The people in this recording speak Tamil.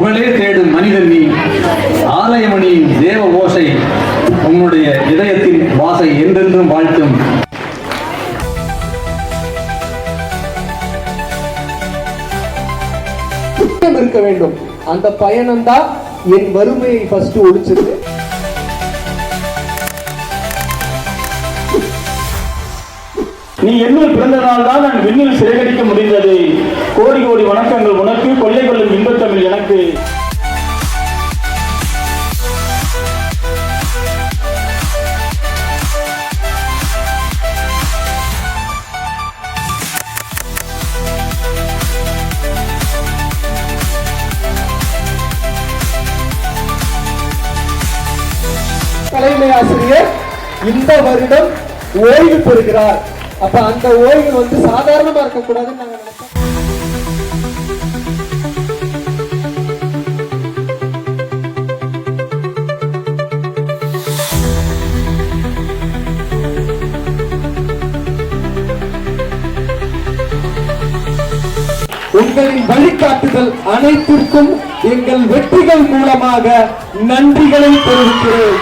புகழே தேடும் மனிதன் நீ, ஆலயமணி தேவ ஓசை உன்னுடைய இதயத்தின் வாசை என்றென்றும் வாழ்த்தும். இருக்க வேண்டும். அந்த பயணம் தான் என் வறுமையை ஃபர்ஸ்ட் ஒழிச்சது. நீ என்னில் பிறந்ததால் தான் நான் விண்ணில் சிறகடிக்க முடிந்தது. கோடி கோடி வணக்கங்கள் உனக்கு, கொள்ளை கொள்ளும் இன்பத்தமிழ் எனக்கு. தலைமை ஆசிரியர் இந்த வருடம் ஓய்வு பெறுகிறார். அப்ப அந்த ஓய்வு சாதாரணமா இருக்கக்கூடாதுன்னு நாங்க நினைச்சோம். உங்களின் வழிகாட்டுதல் அனைத்திற்கும் எங்கள் வெற்றிகள் மூலமாக நன்றிகளை தெரிவிக்கிறேன்.